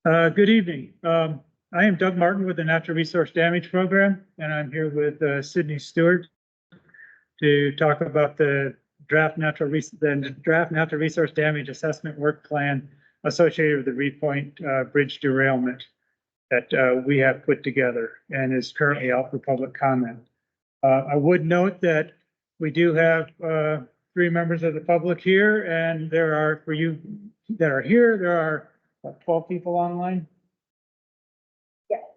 Good evening. I am Doug Martin with the Natural Resource Damage Program, and I'm here with Sydney Stewart to talk about the draft natural resource damage assessment work plan associated with the Reed Point Bridge derailment that we have put together and is currently out for public comment. I would note that we do have 3 members of the public here, and there are, for you that are here, there are 12 people online?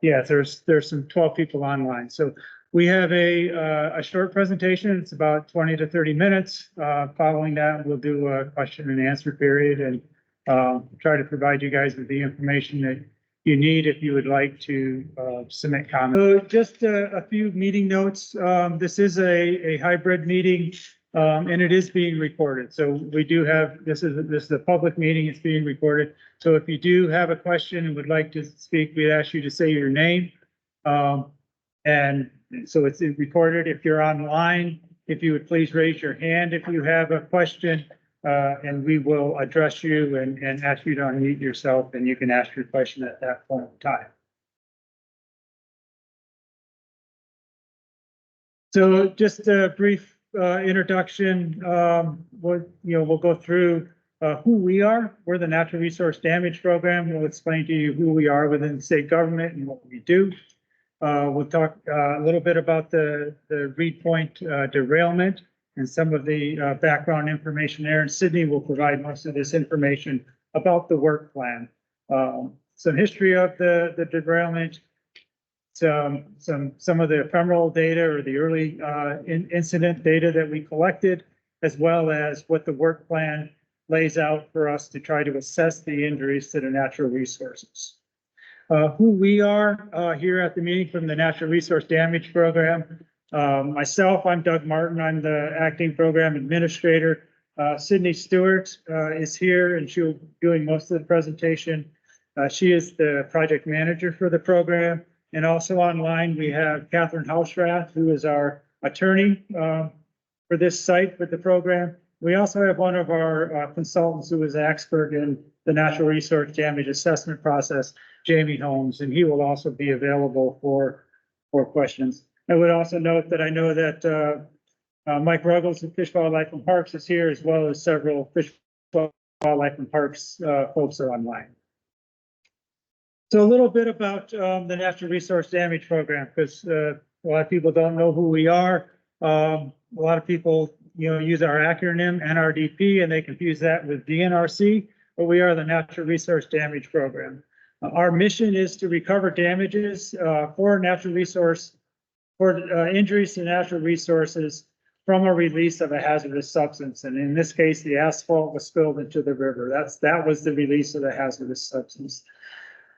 Yeah, there's some 12 people online. So we have a short presentation. It's about 20 to 30 minutes. Following that, we'll do a question and answer period and try to provide you guys with the information that you need if you would like to submit comments. So just a few meeting notes. This is a hybrid meeting. And it is being recorded. So we do have, this is a public meeting, it's being recorded. So if you do have a question and would like to speak, we'd ask you to say your name. And so it's recorded. If you're online, if you would please raise your hand if you have a question, and we will address you and ask you to unmute yourself, and you can ask your question at that point in time. So just a brief introduction. We'll go through who we are. We're the Natural Resource Damage Program. We'll explain to you who we are within the state government and what we do. We'll talk a little bit about the Reed Point derailment and some of the background information there. And Sydney will provide most of this information about the work plan. Some history of the derailment, some of the ephemeral data or the early incident data that we collected, as well as what the work plan lays out for us to try to assess the injuries to the natural resources. Who we are here at the meeting from the Natural Resource Damage Program. Myself, I'm Doug Martin. I'm the acting program administrator. Sydney Stewart is here and she'll be doing most of the presentation. She is the project manager for the program. And also online, we have Catherine Hausrath, who is our attorney for this site with the program. We also have one of our consultants who is an expert in the natural resource damage assessment process, Jamie Holmes, and he will also be available for questions. I would also note that I know that Mike Ruggles of Fish, Wildlife and Parks is here, as well as several Fish, Wildlife and Parks folks are online. So a little bit about the Natural Resource Damage Program, because a lot of people don't know who we are. A lot of people, use our acronym NRDP, and they confuse that with DNRC, but we are the Natural Resource Damage Program. Our mission is to recover damages for injuries to natural resources from a release of a hazardous substance. And in this case, the asphalt was spilled into the river. That was the release of the hazardous substance.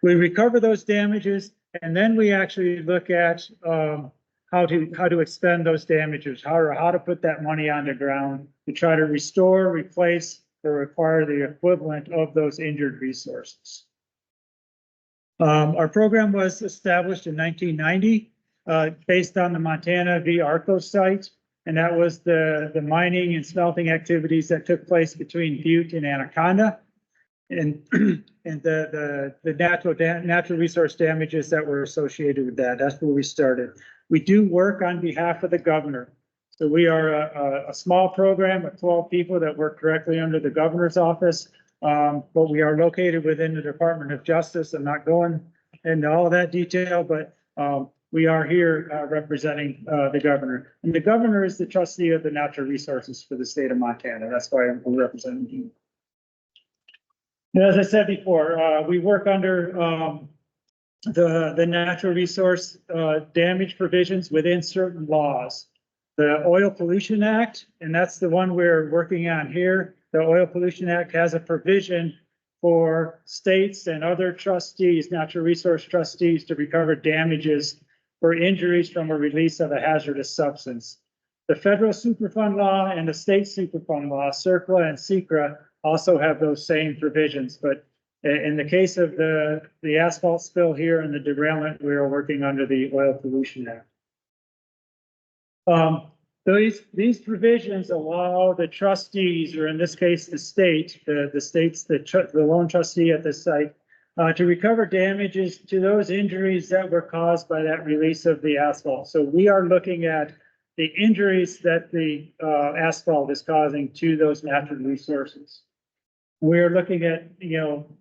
We recover those damages, and then we actually look at how to expend those damages, how to put that money on the ground to try to restore, replace, or acquire the equivalent of those injured resources. Our program was established in 1990 based on the Montana v. Arco site, and that was the mining and smelting activities that took place between Butte and Anaconda. And the natural resource damages that were associated with that. That's where we started. We do work on behalf of the governor. So we are a small program of 12 people that work directly under the governor's office, but we are located within the Department of Justice. I'm not going into all of that detail, but we are here representing the governor. And the governor is the trustee of the natural resources for the state of Montana. That's why I'm representing you. As I said before, we work under the natural resource damage provisions within certain laws. The Oil Pollution Act, and that's the one we're working on here. The Oil Pollution Act has a provision for states and other trustees, natural resource trustees, to recover damages for injuries from a release of a hazardous substance. The federal Superfund law and the state Superfund law, CERCLA and SECRA, also have those same provisions, but in the case of the asphalt spill here and the derailment, we are working under the Oil Pollution Act. These provisions allow the trustees, or in this case, the state, the state's the loan trustee at the site, to recover damages to those injuries that were caused by that release of the asphalt. So we are looking at the injuries that the asphalt is causing to those natural resources. We're looking at,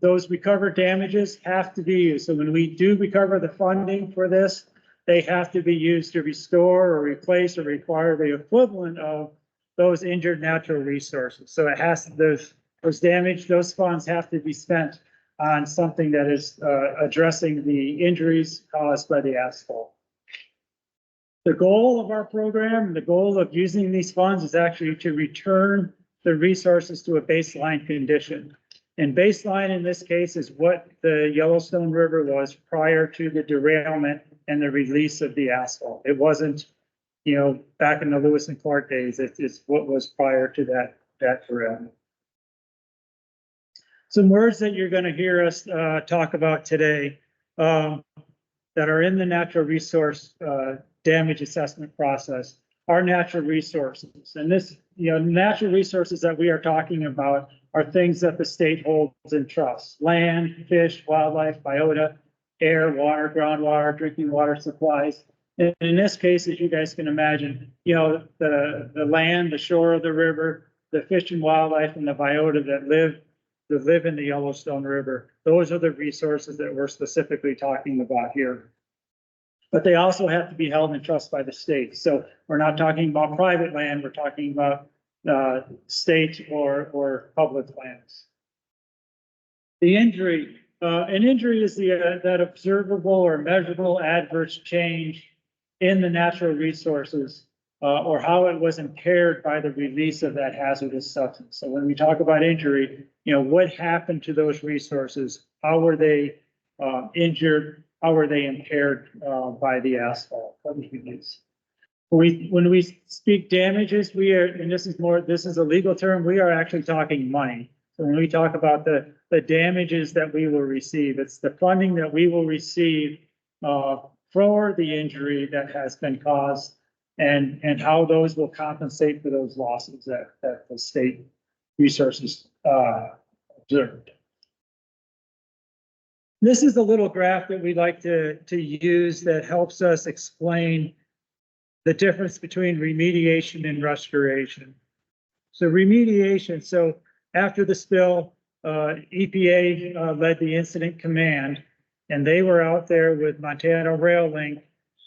those recovered damages have to be used. So when we do recover the funding for this, they have to be used to restore or replace or require the equivalent of those injured natural resources. So it has those damage, those funds have to be spent on something that is addressing the injuries caused by the asphalt. The goal of our program, the goal of using these funds is actually to return the resources to a baseline condition. And baseline in this case is what the Yellowstone River was prior to the derailment and the release of the asphalt. It wasn't, back in the Lewis and Clark days, it's what was prior to that derailment. Some words that you're going to hear us talk about today that are in the natural resource damage assessment process are natural resources. And this, natural resources that we are talking about are things that the state holds in trust: land, fish, wildlife, biota, air, water, groundwater, drinking water supplies. And in this case, as you guys can imagine, the land, the shore of the river, the fish and wildlife, and the biota that live in the Yellowstone River. Those are the resources that we're specifically talking about here. But they also have to be held in trust by the state. So we're not talking about private land, we're talking about state or public lands. The injury, an injury is that observable or measurable adverse change in the natural resources or how it was impaired by the release of that hazardous substance. So when we talk about injury, what happened to those resources? How were they injured? How were they impaired by the asphalt? What we use. When we speak damages, we are, and this is a legal term, we are actually talking money. So when we talk about the damages that we will receive, it's the funding that we will receive for the injury that has been caused and how those will compensate for those losses that the state resources observed. This is a little graph that we like to use that helps us explain the difference between remediation and restoration. So remediation, so after the spill, EPA led the incident command, and they were out there with Montana Rail Link,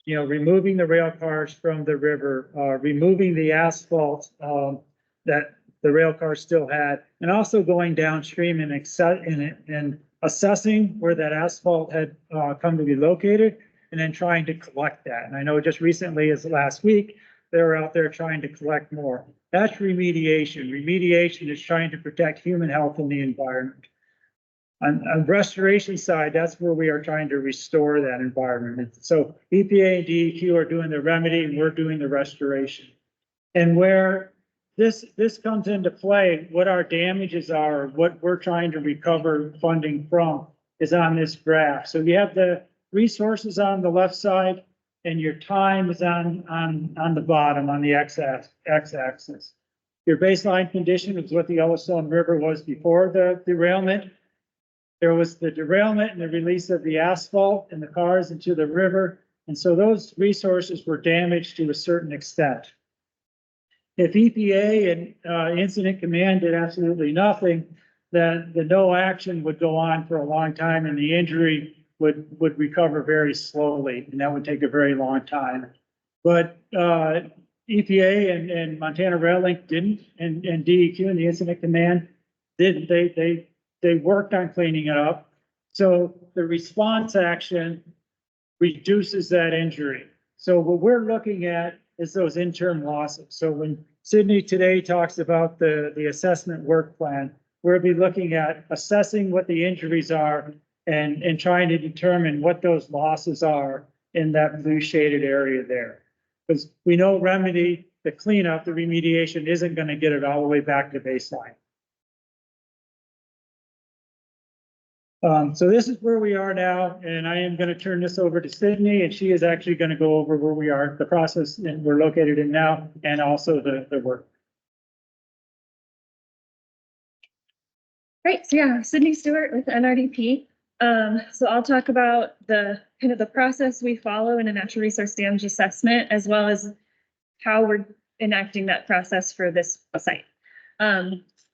removing the rail cars from the river, removing the asphalt that the rail cars still had, and also going downstream and assessing where that asphalt had come to be located, and then trying to collect that. And I know just recently, as last week, they were out there trying to collect more. That's remediation. Remediation is trying to protect human health and the environment. On restoration side, that's where we are trying to restore that environment. So EPA and DEQ are doing the remedy, and we're doing the restoration. And where this comes into play, what our damages are, what we're trying to recover funding from, is on this graph. So you have the resources on the left side, and your time is on the bottom, on the x-axis. Your baseline condition is what the Yellowstone River was before the derailment. There was the derailment and the release of the asphalt and the cars into the river. And so those resources were damaged to a certain extent. If EPA and Incident Command did absolutely nothing, then the no action would go on for a long time, and the injury would recover very slowly, and that would take a very long time. But EPA and Montana Rail Link didn't, and DEQ and the Incident Command didn't. They worked on cleaning it up. So the response action reduces that injury. So what we're looking at is those interim losses. So when Sydney today talks about the assessment work plan, we'll be looking at assessing what the injuries are and trying to determine what those losses are in that blue shaded area there. Because we know remedy, the cleanup, the remediation isn't going to get it all the way back to baseline. So this is where we are now, and I am going to turn this over to Sydney, and she is actually going to go over where we are, the process and we're located in now, and also the work. Great. So yeah, Sydney Stewart with NRDP. So I'll talk about the kind of the process we follow in a natural resource damage assessment, as well as how we're enacting that process for this site.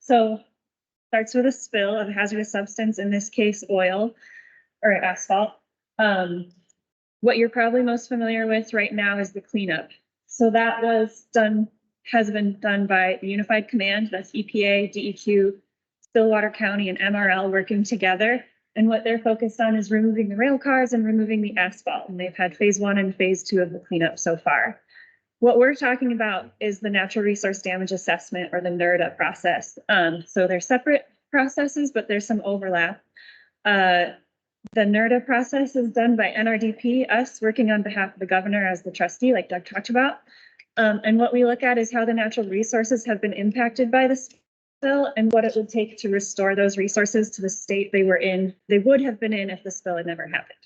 So starts with a spill of a hazardous substance, in this case, oil or asphalt. What you're probably most familiar with right now is the cleanup. So that has been done by the Unified Command, that's EPA, DEQ, Stillwater County, and MRL working together. And what they're focused on is removing the rail cars and removing the asphalt. And they've had phase 1 and phase 2 of the cleanup so far. What we're talking about is the natural resource damage assessment, or the NRDA process. So they're separate processes, but there's some overlap. The NRDA process is done by NRDP, us working on behalf of the governor as the trustee, like Doug talked about. And what we look at is how the natural resources have been impacted by the spill and what it would take to restore those resources to the state they would have been in if the spill had never happened.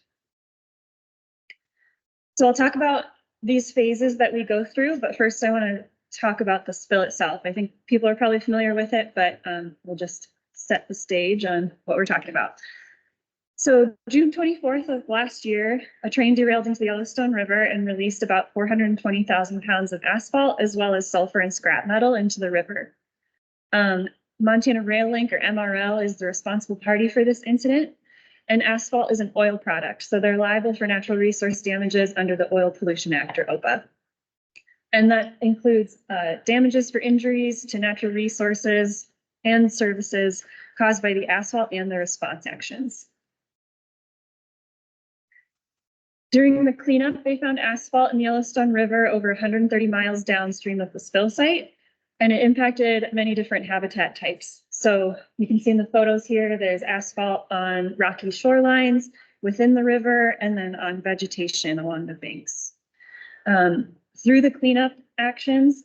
So I'll talk about these phases that we go through, but first I want to talk about the spill itself. I think people are probably familiar with it, but we'll just set the stage on what we're talking about. So June 24th of last year, a train derailed into the Yellowstone River and released about 420,000 pounds of asphalt, as well as sulfur and scrap metal into the river. Montana Rail Link, or MRL, is the responsible party for this incident. And asphalt is an oil product, so they're liable for natural resource damages under the Oil Pollution Act, or OPA. And that includes damages for injuries to natural resources and services caused by the asphalt and the response actions. During the cleanup, they found asphalt in the Yellowstone River over 130 miles downstream of the spill site, and it impacted many different habitat types. So you can see in the photos here, there's asphalt on rocky shorelines within the river, and then on vegetation along the banks. Through the cleanup actions,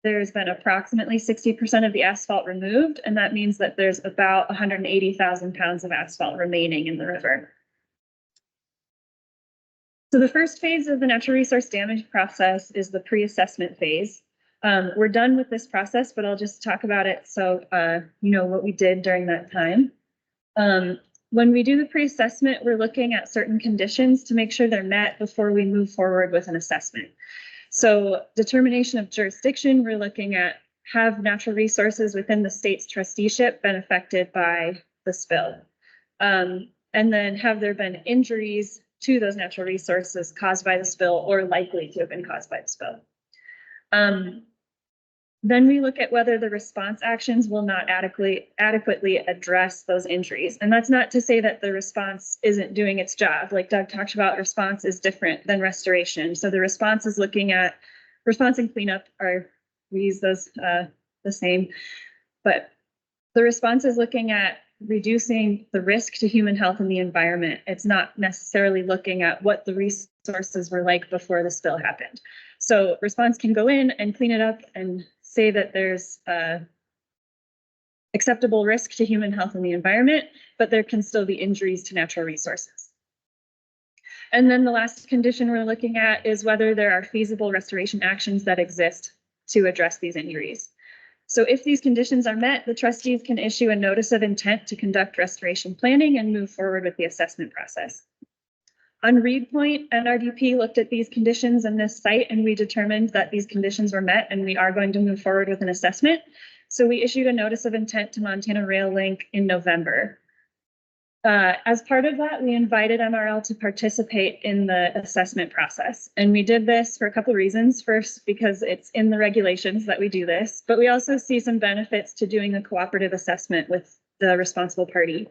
there's been approximately 60% of the asphalt removed, and that means that there's about 180,000 pounds of asphalt remaining in the river. So the first phase of the natural resource damage process is the pre-assessment phase. We're done with this process, but I'll just talk about it so you know what we did during that time. When we do the pre-assessment, we're looking at certain conditions to make sure they're met before we move forward with an assessment. So determination of jurisdiction, we're looking at, have natural resources within the state's trusteeship been affected by the spill? And then have there been injuries to those natural resources caused by the spill or likely to have been caused by the spill? Then we look at whether the response actions will not adequately address those injuries. And that's not to say that the response isn't doing its job. Like Doug talked about, response is different than restoration. So the response is looking at, response and cleanup are, we use those the same, but the response is looking at reducing the risk to human health and the environment. It's not necessarily looking at what the resources were like before the spill happened. So response can go in and clean it up and say that there's acceptable risk to human health and the environment, but there can still be injuries to natural resources. And then the last condition we're looking at is whether there are feasible restoration actions that exist to address these injuries. So if these conditions are met, the trustees can issue a notice of intent to conduct restoration planning and move forward with the assessment process. On Reed Point, NRDP looked at these conditions in this site, and we determined that these conditions were met and we are going to move forward with an assessment. So we issued a notice of intent to Montana Rail Link in November. As part of that, we invited MRL to participate in the assessment process. And we did this for a couple of reasons. First, because it's in the regulations that we do this, but we also see some benefits to doing a cooperative assessment with the responsible party.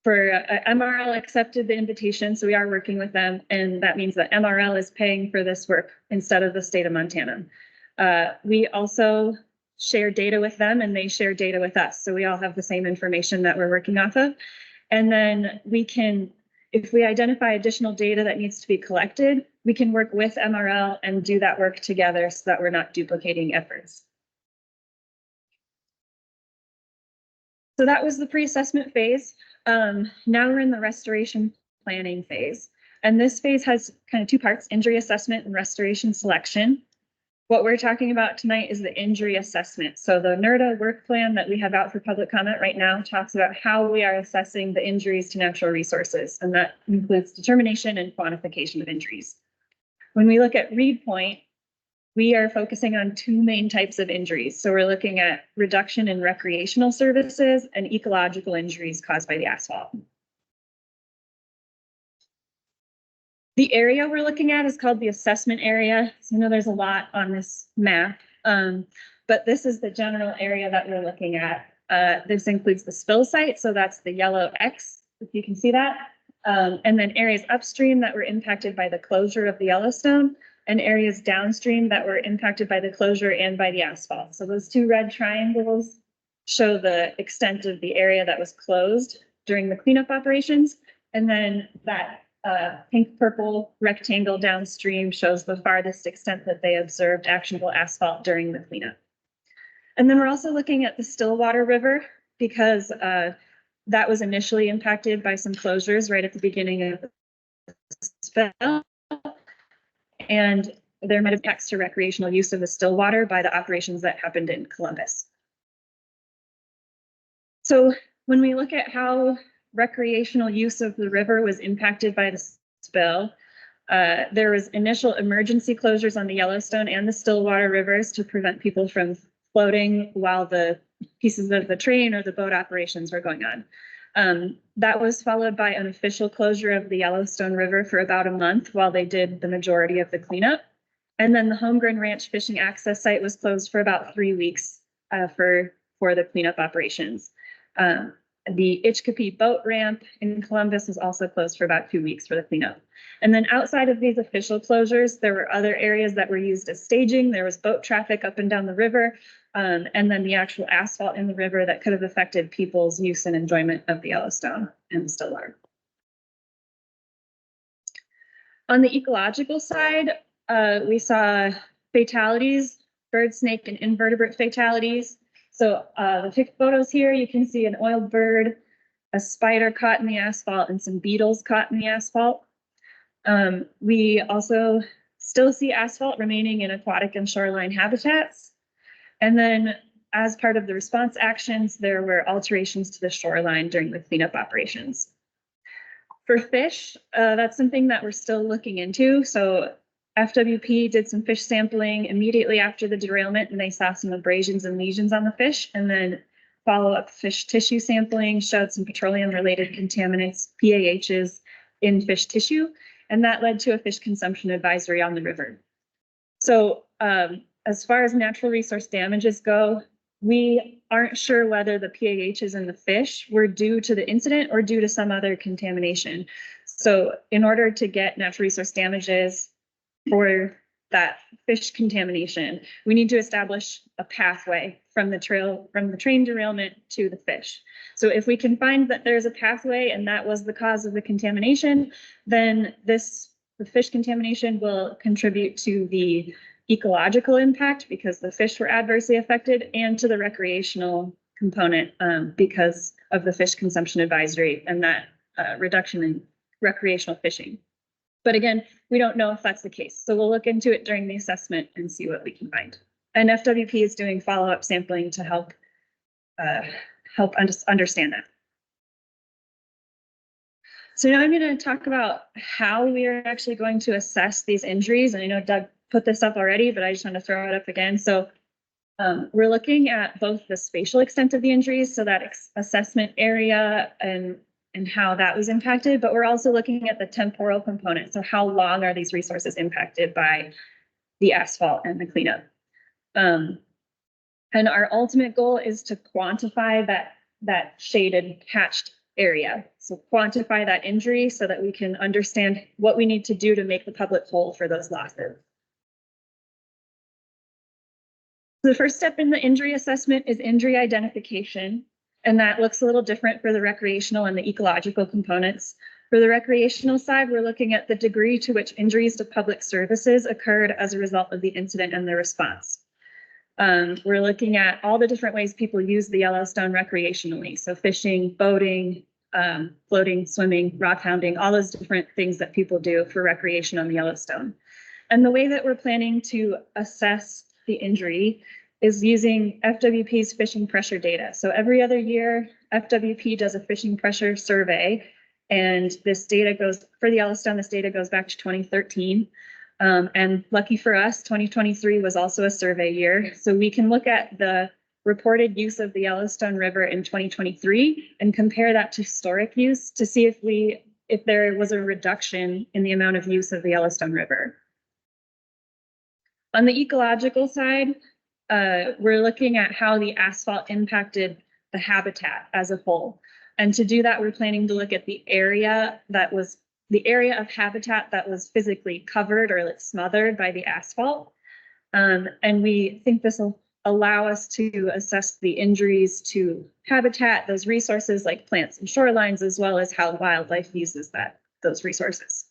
MRL accepted the invitation, so we are working with them, and that means that MRL is paying for this work instead of the state of Montana. We also share data with them, and they share data with us, so we all have the same information that we're working off of. And then we can, if we identify additional data that needs to be collected, we can work with MRL and do that work together so that we're not duplicating efforts. So that was the pre-assessment phase. Now we're in the restoration planning phase. And this phase has kind of two parts: injury assessment and restoration selection. What we're talking about tonight is the injury assessment. So the NRDA work plan that we have out for public comment right now talks about how we are assessing the injuries to natural resources, and that includes determination and quantification of injuries. When we look at Reed Point, we are focusing on two main types of injuries. So we're looking at reduction in recreational services and ecological injuries caused by the asphalt. The area we're looking at is called the assessment area. So I know there's a lot on this map, but this is the general area that we're looking at. This includes the spill site, so that's the yellow X, if you can see that. And then areas upstream that were impacted by the closure of the Yellowstone, and areas downstream that were impacted by the closure and by the asphalt. So those two red triangles show the extent of the area that was closed during the cleanup operations. And then that pink purple rectangle downstream shows the farthest extent that they observed actionable asphalt during the cleanup. And then we're also looking at the Stillwater River because that was initially impacted by some closures right at the beginning of the spill. And there might have been impacts to recreational use of the Stillwater by the operations that happened in Columbus. So when we look at how recreational use of the river was impacted by the spill, there was initial emergency closures on the Yellowstone and the Stillwater rivers to prevent people from floating while the pieces of the train or the boat operations were going on. That was followed by an official closure of the Yellowstone River for about a month while they did the majority of the cleanup. And then the Holmgren Ranch fishing access site was closed for about 3 weeks for the cleanup operations. The Itchkapee boat ramp in Columbus was also closed for about 2 weeks for the cleanup. And then outside of these official closures, there were other areas that were used as staging. There was boat traffic up and down the river, and then the actual asphalt in the river that could have affected people's use and enjoyment of the Yellowstone and Stillwater. On the ecological side, we saw fatalities, bird, snake, and invertebrate fatalities. So the picked photos here, you can see an oiled bird, a spider caught in the asphalt, and some beetles caught in the asphalt. We also still see asphalt remaining in aquatic and shoreline habitats. And then as part of the response actions, there were alterations to the shoreline during the cleanup operations. For fish, that's something that we're still looking into. So FWP did some fish sampling immediately after the derailment, and they saw some abrasions and lesions on the fish. And then follow-up fish tissue sampling showed some petroleum-related contaminants, PAHs, in fish tissue, and that led to a fish consumption advisory on the river. So as far as natural resource damages go, we aren't sure whether the PAHs in the fish were due to the incident or due to some other contamination. So in order to get natural resource damages for that fish contamination, we need to establish a pathway from the train derailment to the fish. So if we can find that there's a pathway and that was the cause of the contamination, then the fish contamination will contribute to the ecological impact because the fish were adversely affected, and to the recreational component because of the fish consumption advisory and that reduction in recreational fishing. But again, we don't know if that's the case. So we'll look into it during the assessment and see what we can find. And FWP is doing follow-up sampling to help understand that. So now I'm going to talk about how we are actually going to assess these injuries. And I know Doug put this up already, but I just want to throw it up again. So we're looking at both the spatial extent of the injuries, so that assessment area and how that was impacted, but we're also looking at the temporal component. So how long are these resources impacted by the asphalt and the cleanup? And our ultimate goal is to quantify that shaded hatched area. So quantify that injury so that we can understand what we need to do to make the public whole for those losses. The first step in the injury assessment is injury identification. And that looks a little different for the recreational and the ecological components. For the recreational side, we're looking at the degree to which injuries to public services occurred as a result of the incident and the response. We're looking at all the different ways people use the Yellowstone recreationally. So fishing, boating, floating, swimming, rock hounding, all those different things that people do for recreation on the Yellowstone. And the way that we're planning to assess the injury is using FWP's fishing pressure data. So every other year, FWP does a fishing pressure survey, and this data goes, for the Yellowstone, this data goes back to 2013. And lucky for us, 2023 was also a survey year. So we can look at the reported use of the Yellowstone River in 2023 and compare that to historic use to see if there was a reduction in the amount of use of the Yellowstone River. On the ecological side, we're looking at how the asphalt impacted the habitat as a whole. And to do that, we're planning to look at the area of habitat that was physically covered or like smothered by the asphalt. And we think this will allow us to assess the injuries to habitat, those resources like plants and shorelines, as well as how wildlife uses those resources.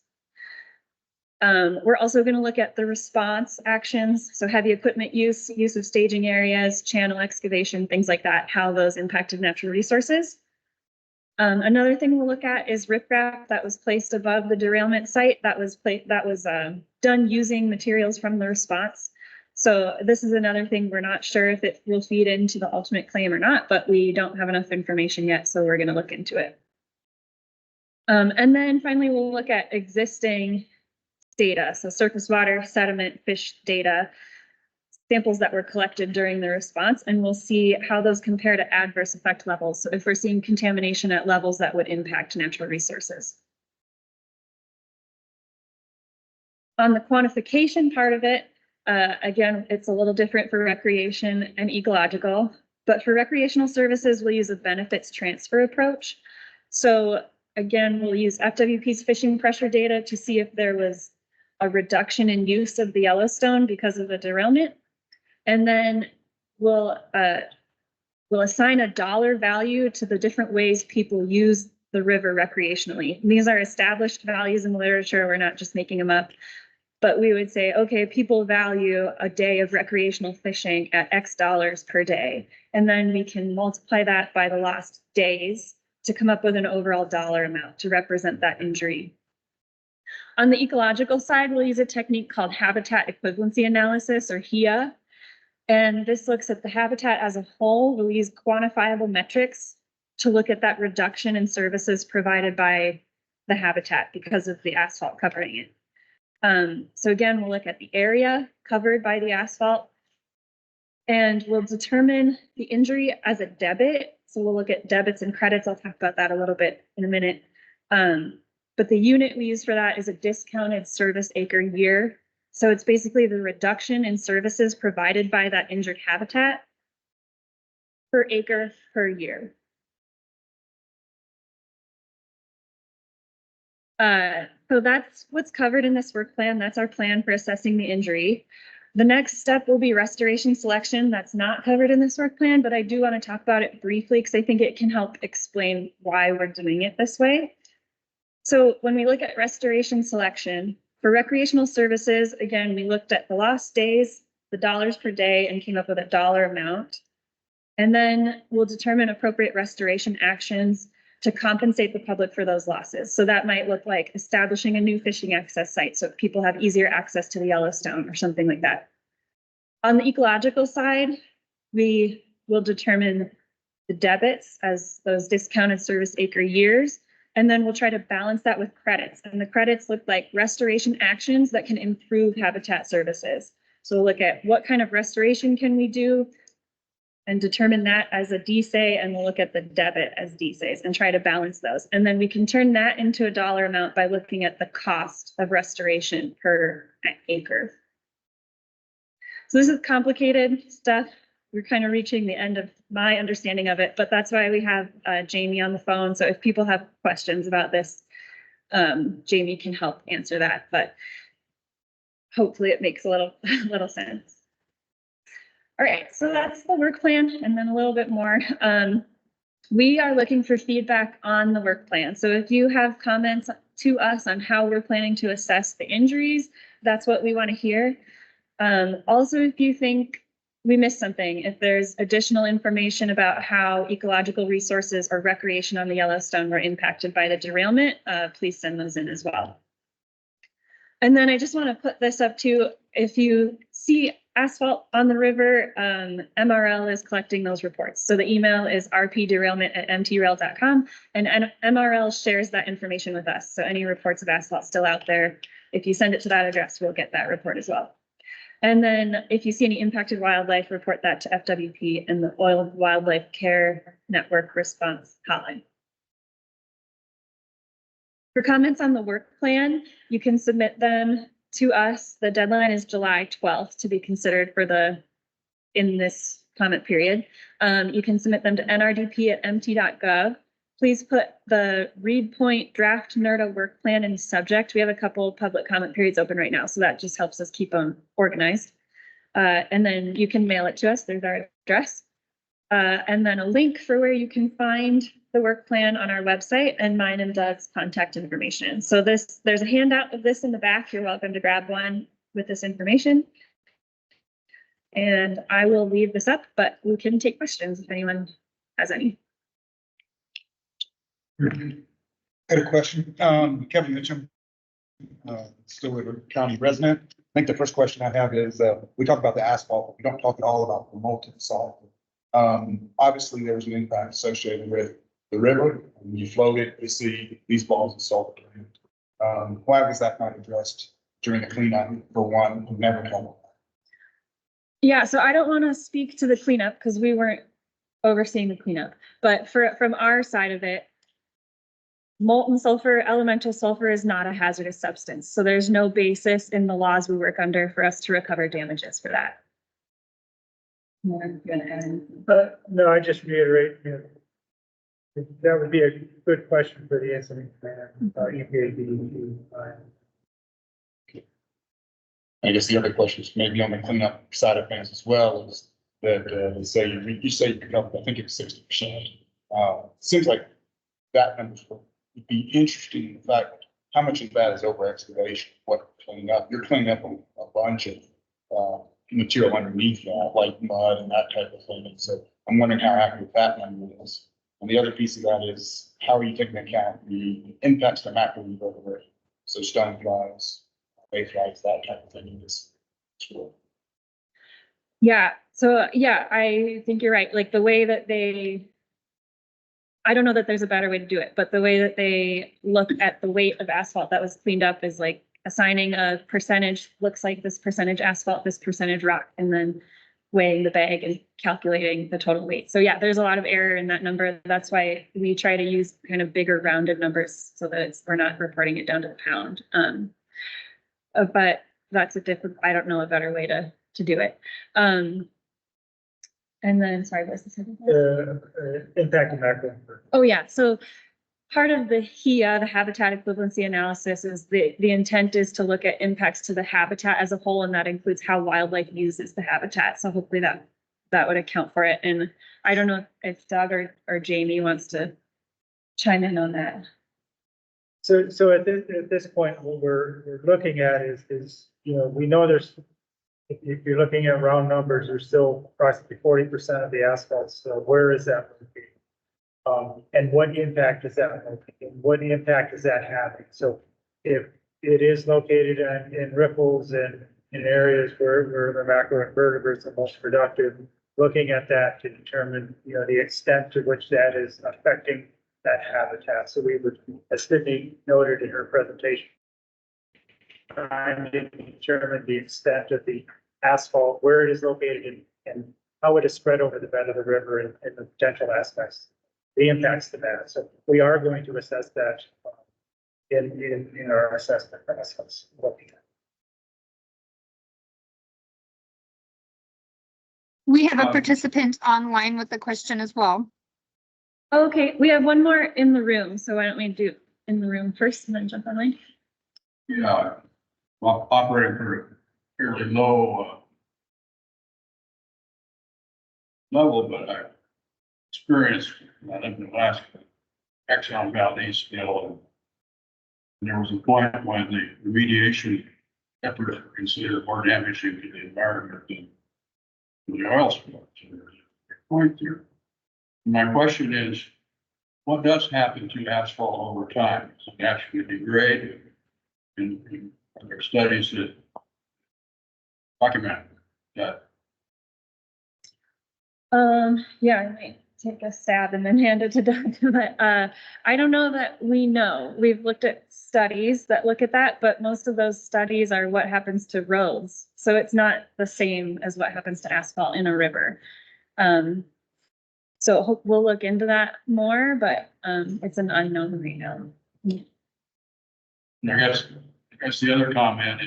We're also going to look at the response actions, so heavy equipment use of staging areas, channel excavation, things like that, how those impacted natural resources. Another thing we'll look at is riprap that was placed above the derailment site that was done using materials from the response. So this is another thing we're not sure if it will feed into the ultimate claim or not, but we don't have enough information yet, so we're going to look into it. And then finally, we'll look at existing data, so surface water, sediment, fish data, samples that were collected during the response, and we'll see how those compare to adverse effect levels. So if we're seeing contamination at levels that would impact natural resources. On the quantification part of it, again, it's a little different for recreation and ecological, but for recreational services, we'll use a benefits transfer approach. So again, we'll use FWP's fishing pressure data to see if there was a reduction in use of the Yellowstone because of the derailment. And then we'll assign a dollar value to the different ways people use the river recreationally. And these are established values in the literature. We're not just making them up. But we would say, okay, people value a day of recreational fishing at X dollars per day. And then we can multiply that by the lost days to come up with an overall dollar amount to represent that injury. On the ecological side, we'll use a technique called habitat equivalency analysis, or HEA. And this looks at the habitat as a whole. We'll use quantifiable metrics to look at that reduction in services provided by the habitat because of the asphalt covering it. So again, we'll look at the area covered by the asphalt, and we'll determine the injury as a debit. So we'll look at debits and credits. I'll talk about that a little bit in a minute. But the unit we use for that is a discounted service acre year. So it's basically the reduction in services provided by that injured habitat per acre per year. So that's what's covered in this work plan. That's our plan for assessing the injury. The next step will be restoration selection. That's not covered in this work plan, but I do want to talk about it briefly because I think it can help explain why we're doing it this way. So when we look at restoration selection, for recreational services, again, we looked at the lost days, the dollars per day, and came up with a dollar amount. And then we'll determine appropriate restoration actions to compensate the public for those losses. So that might look like establishing a new fishing access site so people have easier access to the Yellowstone or something like that. On the ecological side, we will determine the debits as those discounted service acre years, and then we'll try to balance that with credits. And the credits look like restoration actions that can improve habitat services. So we'll look at what kind of restoration can we do and determine that as a DSAY, and we'll look at the debit as DSAYs and try to balance those. And then we can turn that into a dollar amount by looking at the cost of restoration per acre. So this is complicated stuff. We're kind of reaching the end of my understanding of it, but that's why we have Jamie on the phone. So if people have questions about this, Jamie can help answer that, but hopefully it makes a little sense. All right, so that's the work plan, and then a little bit more. We are looking for feedback on the work plan. So if you have comments to us on how we're planning to assess the injuries, that's what we want to hear. Also, if you think we missed something, if there's additional information about how ecological resources or recreation on the Yellowstone were impacted by the derailment, please send those in as well. And then I just want to put this up too. If you see asphalt on the river, MRL is collecting those reports. So the email is rpderailment@mtrail.com, and MRL shares that information with us. So any reports of asphalt still out there, if you send it to that address, we'll get that report as well. And then if you see any impacted wildlife, report that to FWP and the Oil Wildlife Care Network Response Hotline. For comments on the work plan, you can submit them to us. The deadline is July 12th to be considered in this comment period. You can submit them to nrdp@mt.gov. Please put the read point draft NRDA work plan in subject. We have a couple public comment periods open right now, so that just helps us keep them organized. And then you can mail it to us. There's our address. And then a link for where you can find the work plan on our website and mine and Doug's contact information. So there's a handout of this in the back. You're welcome to grab one with this information. And I will leave this up, but we can take questions if anyone has any. I had a question. Kevin Mitchum, Stillwater County resident. I think the first question I have is, we talk about the asphalt, but we don't talk at all about the molten salt. Obviously there was an impact associated with the river. When you float it, you see these balls of salt. Why was that not addressed during the cleanup for one who never come? Yeah, so I don't want to speak to the cleanup because we weren't overseeing the cleanup, but from our side of it, molten sulfur, elemental sulfur is not a hazardous substance. So there's no basis in the laws we work under for us to recover damages for that. No, I just reiterate, that would be a good question for the incident plan. I guess the other question is maybe on the cleanup side of things as well, is that you say you pick up, I think it's 60%. Seems like that number would be interesting in the fact how much of that is over excavation, what cleaning up. You're cleaning up a bunch of material underneath that, like mud and that type of thing. And so I'm wondering how accurate that number is. And the other piece of that is how are you taking into account the impacts to macro river, so stone flies, bay flies, that type of thing in this tool. Yeah, so yeah, I think you're right. Like the way that I don't know that there's a better way to do it, but the way that they look at the weight of asphalt that was cleaned up is like assigning a percentage, looks like this percentage asphalt, this percentage rock, and then weighing the bag and calculating the total weight. So yeah, there's a lot of error in that number. That's why we try to use kind of bigger rounded numbers so that we're not reporting it down to the pound. But that's I don't know a better way to do it. And then, sorry, what's the second one? Impact of macro. Oh yeah, so part of the HEA, the habitat equivalency analysis, is the intent is to look at impacts to the habitat as a whole, and that includes how wildlife uses the habitat. So hopefully that would account for it. And I don't know if Doug or Jamie wants to chime in on that. So at this point, what we're looking at is, we know there's, if you're looking at round numbers, there's still approximately 40% of the asphalt. So where is that located? And what impact is that making? What impact is that having? So if it is located in ripples and in areas where the macroinvertebrates are most productive, looking at that to determine, the extent to which that is affecting that habitat. So we would, as Sydney noted in her presentation, trying to determine the extent of the asphalt, where it is located, and how it is spread over the bed of the river, and the potential aspects, the impacts to that. So we are going to assess that in our assessment process. We have a participant online with a question as well. Okay, we have one more in the room, so why don't we do in the room first and then jump online? Yeah, well, operating for a fairly low level, but I experienced, I lived in Alaska, Exxon Valdez, and there was a point when the remediation efforts were considered more damaging to the environment than the oil spill. Point there. My question is, what does happen to asphalt over time? Does it actually degrade? And there are studies that document that. Yeah, I might take a stab and then hand it to Doug, but, I don't know that we know. We've looked at studies that look at that, but most of those studies are what happens to roads. So it's not the same as what happens to asphalt in a river. So we'll look into that more, but, it's an unknown right now. And I guess the other comment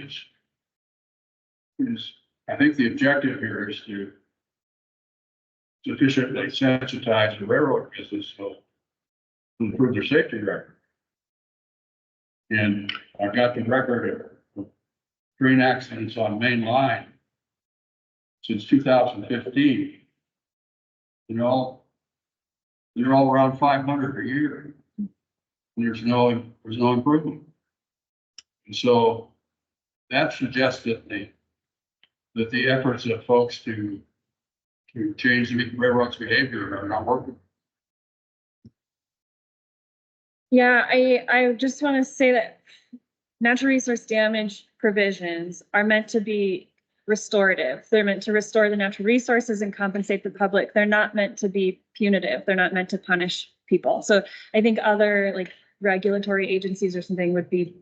is I think the objective here is to sufficiently sensitize the railroad business so to improve their safety record. And I've got the record of train accidents on main line since 2015. You know, they're all around 500 a year. There's no improvement. And so that suggests that the efforts of folks to change the railroad's behavior are not working. Yeah, I just want to say that natural resource damage provisions are meant to be restorative. They're meant to restore the natural resources and compensate the public. They're not meant to be punitive. They're not meant to punish people. So I think other like regulatory agencies or something would be.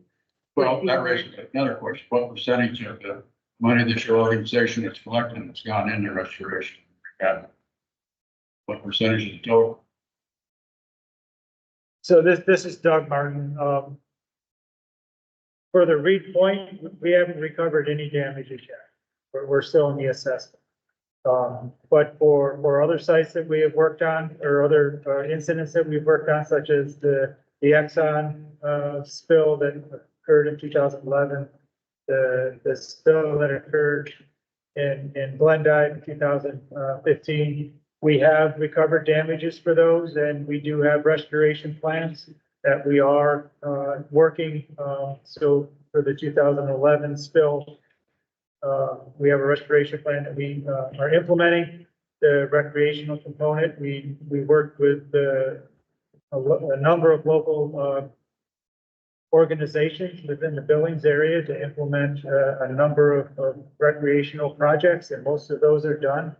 Well, that raises another question. What percentage of the money that your organization is collecting has gone into restoration? What percentage of the total? So this is Doug Martin. For the Reed Point, we haven't recovered any damages yet. We're still in the assessment. But for other sites that we have worked on or other incidents that we've worked on, such as the Exxon spill that occurred in 2011, the spill that occurred in Glendive in 2015, we have recovered damages for those, and we do have restoration plans that we are working. So for the 2011 spill, we have a restoration plan that we are implementing. The recreational component, we worked with a number of local organizations within the Billings area to implement a number of recreational projects, and most of those are done.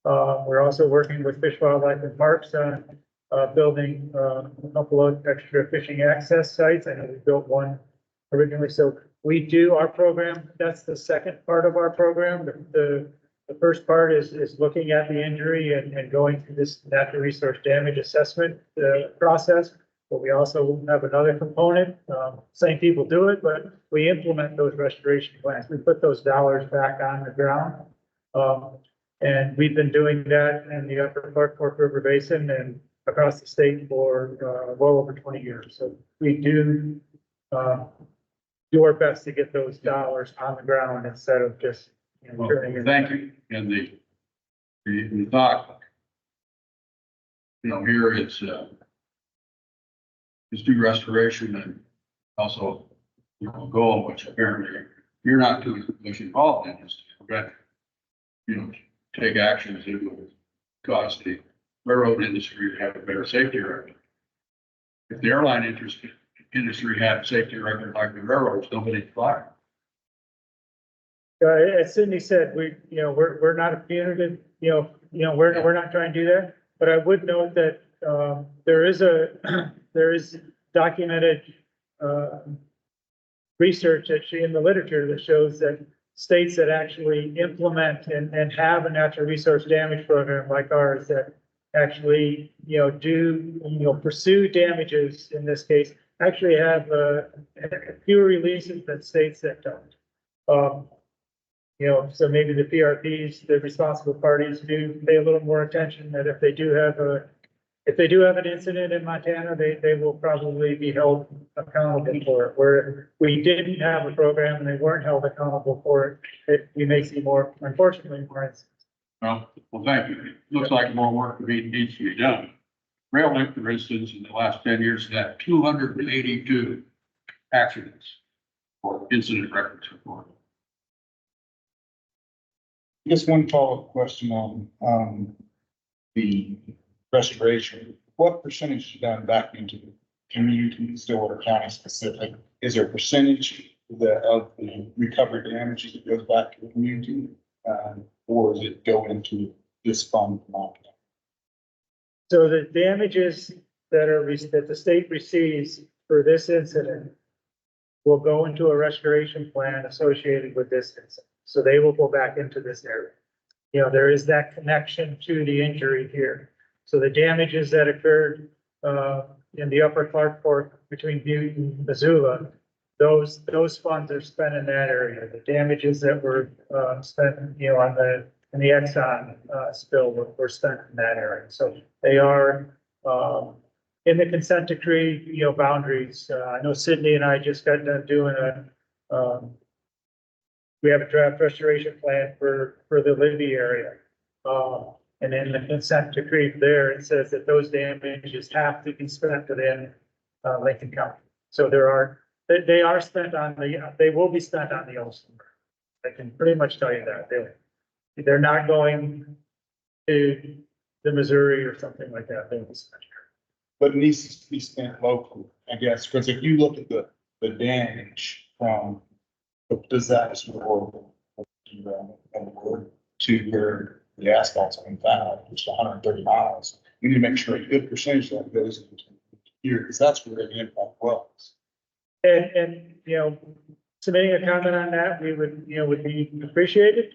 We're also working with Fish, Wildlife and Parks on building a couple of extra fishing access sites. I know we built one originally. So we do our program. That's the second part of our program. The first part is looking at the injury and going through this natural resource damage assessment process. But we also have another component. Same people do it, but we implement those restoration plans. We put those dollars back on the ground. And we've been doing that in the upper Fork River Basin and across the state for well over 20 years. So we do our best to get those dollars on the ground instead of just turning in. Thank you. And the thought, here it's do restoration and also goal, which apparently you're not too much involved in, is to prevent, take actions that would cause the railroad industry to have a better safety record. If the airline industry had a safety record like the railroads, nobody'd fly. As Sydney said, we're not a punitive, we're not trying to do that. But I would note that there is documented research actually in the literature that shows that states that actually implement and have a natural resource damage program like ours that actually, do, pursue damages in this case, actually have fewer releases than states that don't. So maybe the PRPs, the responsible parties do pay a little more attention that if they do have an incident in Montana, they will probably be held accountable for it. Where we didn't have a program and they weren't held accountable for it, we may see more, unfortunately, more incidents. Well, thank you. It looks like more work needs to be done. Railway, for instance, in the last 10 years, had 282 accidents for incident records report. Just one follow-up question on the restoration. What percentage is done back into the community, Stillwater County specific? Is there a percentage of the recovery damages that goes back to the community? Or does it go into this fund? So the damages that the state receives for this incident will go into a restoration plan associated with this incident. So they will go back into this area. You know, there is that connection to the injury here. So the damages that occurred in the upper Clark Fork between Butte and Missoula, those funds are spent in that area. The damages that were spent, you know, in the Exxon spill were spent in that area. So they are in the consent decree, you know, boundaries. I know Sydney and I just got done doing we have a draft restoration plan for the Libby area. And in the consent decree there, it says that those damages have to be spent within Lincoln County. So they are spent on they will be spent on the Olson. I can pretty much tell you that. They're not going to the Missouri or something like that. They'll be spent here. But it needs to be spent locally, I guess, because if you look at the damage from the disaster or to where the asphalt's been found, which is 130 miles, you need to make sure a good percentage of that goes into here, because that's where the impact was. And, you know, submitting a comment on that, would be appreciated.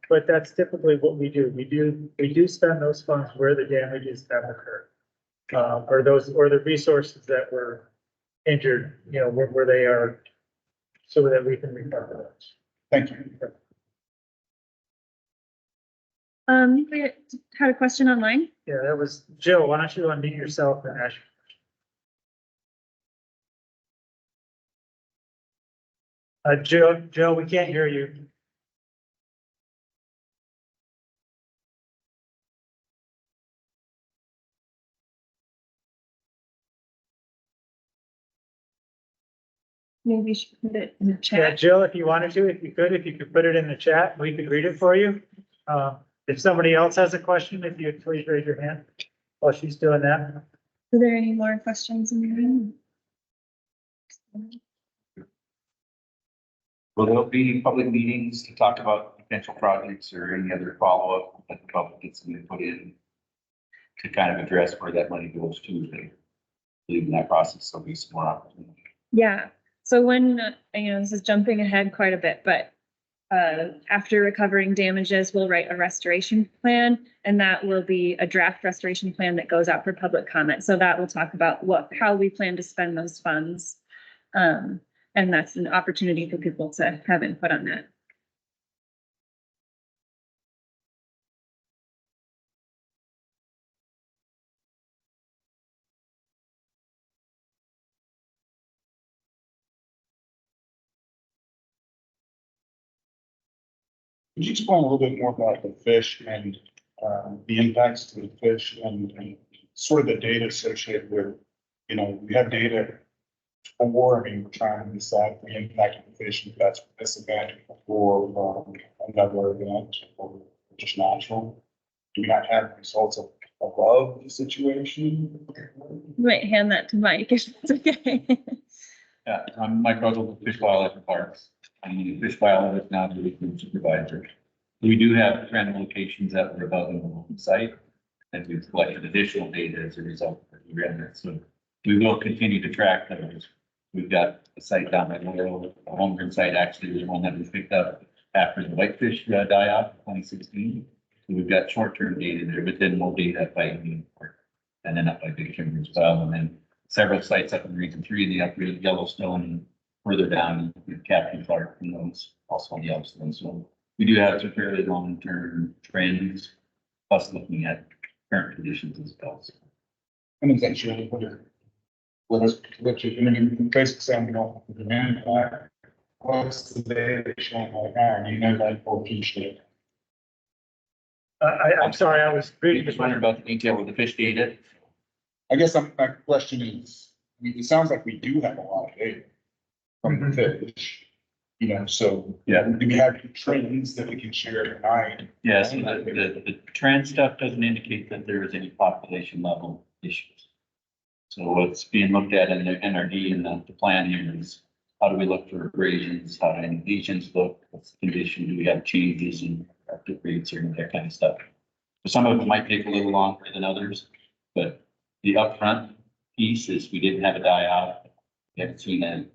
But that's typically what we do. We do spend those funds where the damages have occurred. Or the resources that were injured, you know, where they are, so that we can recover those. Thank you. We had a question online. Yeah, that was Jill. Why don't you unmute yourself and ask? Joe, we can't hear you. Maybe we should put it in the Yeah, chat. Jill, if you wanted to, if you could put it in the chat, we could read it for you. If somebody else has a question, if you'd please raise your hand while she's doing that. Are there any more questions in the room? Will there be public meetings to talk about potential projects or any other follow-up that the public gets to put in to kind of address where that money goes to? I believe in that process, there'll be some more opportunity. Yeah, so when, this is jumping ahead quite a bit, but after recovering damages, we'll write a restoration plan, and that will be a draft restoration plan that goes out for public comment. So that will talk about how we plan to spend those funds. And that's an opportunity for people to have input on that. Could you explain a little bit more about the fish and the impacts to the fish and sort of the data associated with, you know, we have data for, I mean, we're trying to decide the impact of the fish, if that's disadvantage for another event or just natural. Do we not have results above the situation? You might hand that to Mike if it's okay. Yeah, I'm Mike Russell with Fish Wildlife and Parks. I'm the fish biologist now, the regional supervisor. We do have trend locations that were above the site, and we've collected additional data as a result of the event. So we will continue to track those. We've got a site down at Laurel, a Holmgren site actually was one that we picked up after the whitefish die-off in 2016. So we've got short-term data there, but then more data by Indian Park and then up by Big Timber as well. And then several sites up in Region 3, the upper Yellowstone, and further down in Captain Clark, and those also in Yellowstone. So we do have some fairly long-term trends, plus looking at current conditions as well. So. And is that really what you're basically saying, we don't have the demand back. What's the data showing right now? Do you know that for fish data? I'm sorry, I was reading Just wondering about the detail of the fish data. I guess my question is, it sounds like we do have a lot of data from the fish, you know, so. Yeah. Do we have trends that we can share tonight? Yes, the trend stuff doesn't indicate that there is any population level issues. So what's being looked at in the NRD and the plan here is how do we look for abrasions, how do any lesions look, what's the condition, do we have changes in active rates or that kind of stuff. So some of it might take a little longer than others, but the upfront piece is we didn't have a die out. We haven't seen a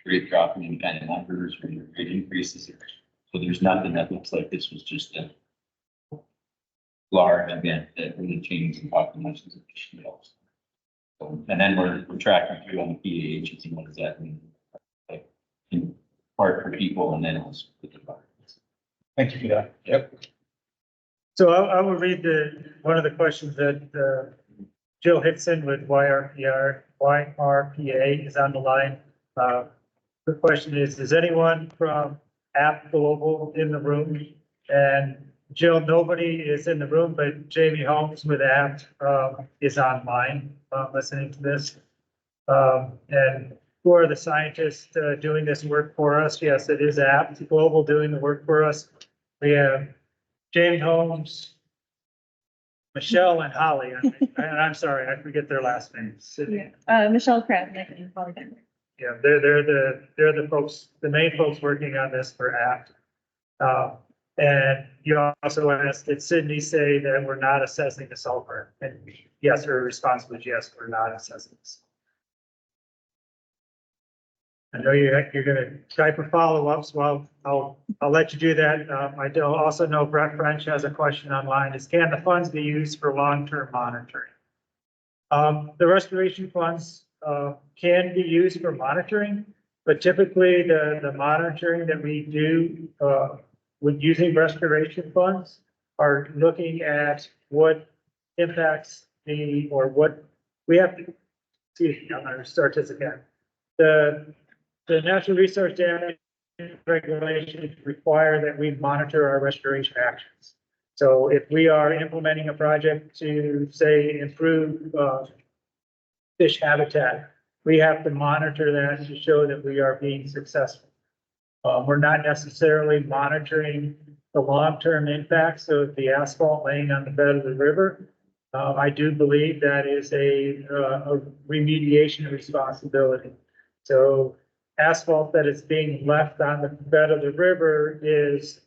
rate drop in any kind of numbers or any rate increases. So there's nothing that looks like this was just a large event that really changed the populations of fish and gulls. So, and then we're tracking through on the PAHs and what does that mean? Like, in part for people and then also for the environment. Thank you for that. Yep. So I will read one of the questions that Jill Hickson with YRPA is on the line. The question is anyone from App Global in the room? And Jill, nobody is in the room, but Jamie Holmes with App is online listening to this. And who are the scientists doing this work for us? Yes, it is App Global doing the work for us. We have Jamie Holmes, Michelle and Holly. And I'm sorry, I forget their last names. Yeah. Michelle Crabb, and Holly Bender. Yeah, they're the folks, the main folks working on this for ACT. And you also asked, did Sydney say that we're not assessing the sulfur? And yes, her response was yes, we're not assessing this. I know you're gonna try for follow-ups. Well, I'll let you do that. I do also know Brett French has a question online. Is can the funds be used for long-term monitoring? The restoration funds can be used for monitoring, but typically the monitoring that we do with using restoration funds are looking at what impacts what we have to, excuse me, I'm gonna start this again. The natural resource damage regulations require that we monitor our restoration actions. So if we are implementing a project to say improve fish habitat, we have to monitor that to show that we are being successful. We're not necessarily monitoring the long-term impacts of the asphalt laying on the bed of the river. I do believe that is a remediation responsibility. So asphalt that is being left on the bed of the river is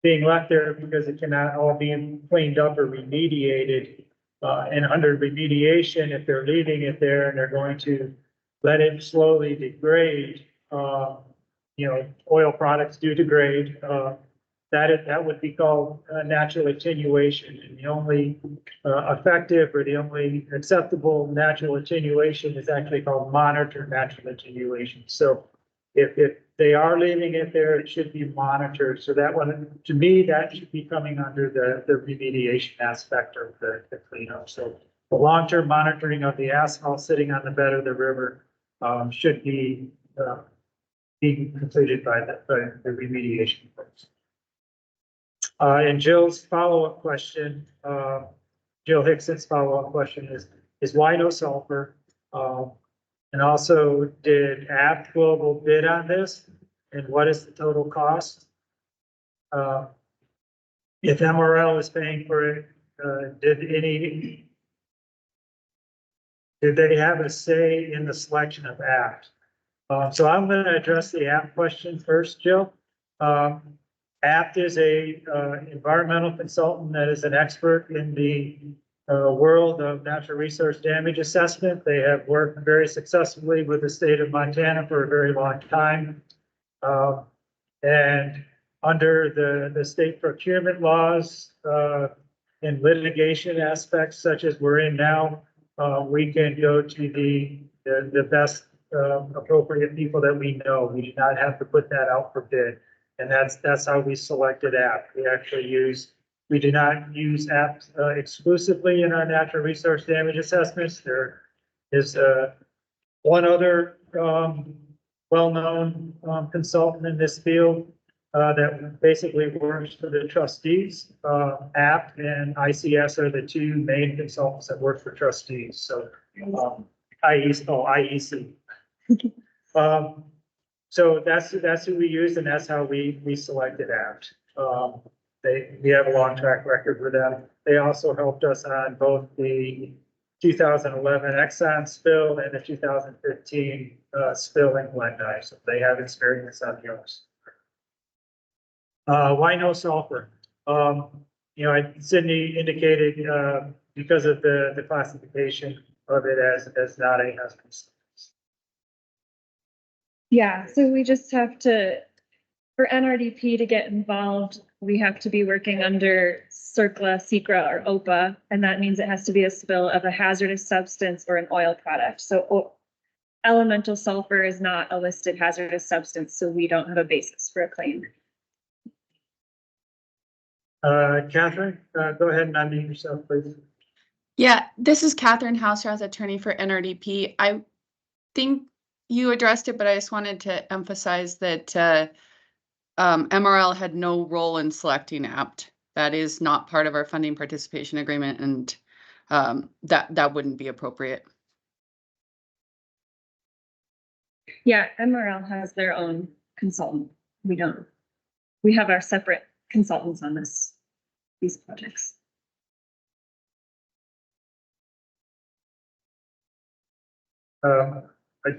being left there because it cannot all be cleaned up or remediated. And under remediation, if they're leaving it there and they're going to let it slowly degrade, oil products do degrade, that would be called natural attenuation. And the only effective or the only acceptable natural attenuation is actually called monitored natural attenuation. So if they are leaving it there, it should be monitored. So that one, to me, that should be coming under the remediation aspect of the cleanup. So the long-term monitoring of the asphalt sitting on the bed of the river should be being completed by the remediation folks. And Jill's follow-up question, Jill Hickson's follow-up question is why no sulfur? And also, did App Global bid on this? And what is the total cost? If MRL is paying for it, did they have a say in the selection of App? So I'm going to address the App question first, Jill. Apt is a environmental consultant that is an expert in the world of natural resource damage assessment. They have worked very successfully with the state of Montana for a very long time. And under the state procurement laws and litigation aspects such as we're in now, we can go to the best appropriate people that we know. We do not have to put that out for bid. And that's how we selected App. We do not use App exclusively in our natural resource damage assessments. There is one other well-known consultant in this field that basically works for the trustees. App and ICS are the two main consultants that work for trustees. So IEC. So that's who we use, and that's how we selected Apt. We have a long track record with them. They also helped us on both the 2011 Exxon spill and the 2015 spill in Glendive. So they have experience on yours. Why no sulfur? Sydney indicated because of the classification of it as not a hazardous. Yeah, so we just have to, for NRDP to get involved, we have to be working under CERCLA, SECRA, or OPA, and that means it has to be a spill of a hazardous substance or an oil product. So elemental sulfur is not a listed hazardous substance, so we don't have a basis for a claim. Catherine, go ahead and unmute yourself, please. Yeah, this is Catherine Houserath, attorney for NRDP. I think you addressed it, but I just wanted to emphasize that MRL had no role in selecting APT. That is not part of our funding participation agreement, and that wouldn't be appropriate. Yeah, MRL has their own consultant. We don't. We have our separate consultants on these projects.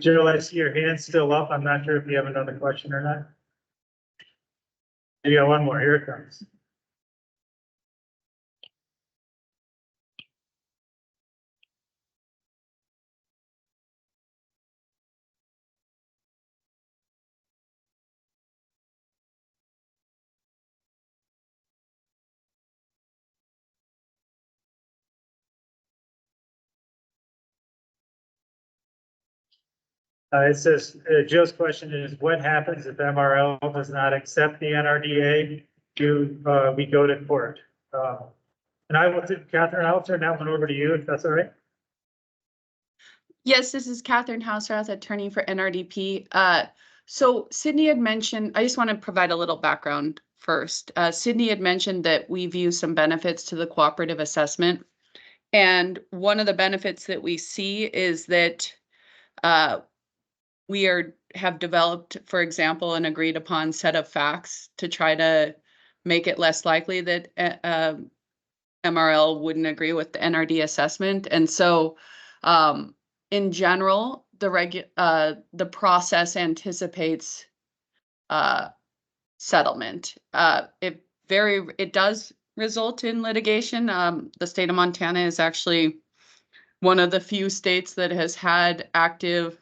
Jill, I see your hand still up. I'm not sure if you have another question or not. You got one more. Here it comes. It says, Jill's question is, what happens if MRL does not accept the NRDA? Do we go to court? And Catherine, I'll turn that one over to you if that's all right. Yes, this is Catherine Houserath, attorney for NRDP. So Sydney had mentioned, I just want to provide a little background first. Sydney had mentioned that we view some benefits to the cooperative assessment. And one of the benefits that we see is that we have developed, for example, an agreed upon set of facts to try to make it less likely that MRL wouldn't agree with the NRD assessment. And so in general, the process anticipates settlement. It does result in litigation. The state of Montana is actually one of the few states that has had active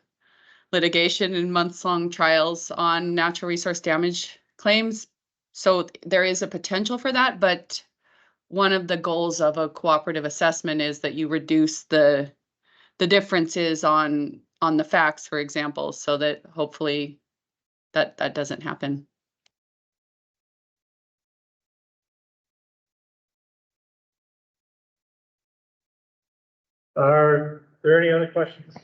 litigation and months-long trials on natural resource damage claims. So there is a potential for that, but one of the goals of a cooperative assessment is that you reduce the differences on the facts, for example, so that hopefully that doesn't happen. Are there any other questions?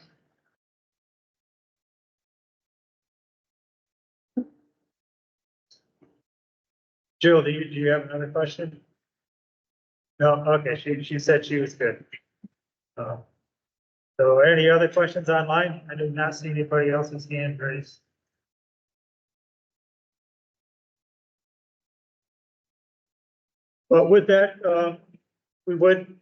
Jill, do you have another question? No, okay, she said she was good. So any other questions online? I did not see anybody else's hand raised. But with that, we would,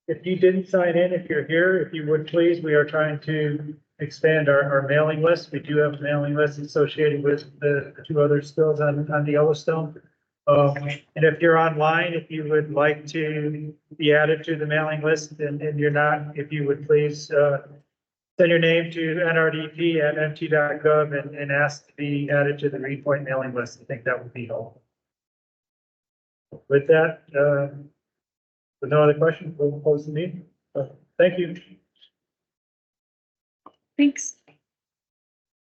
if you didn't sign in, if you're here, if you would please, we are trying to expand our mailing list. We do have a mailing list associated with the two other spills on the Yellowstone. And if you're online, if you would like to be added to the mailing list and you're not, if you would please send your name to nrdp@mt.gov and ask to be added to the Reed Point mailing list. I think that would be helpful. With that, with no other questions, we'll close the meeting. Thank you. Thanks.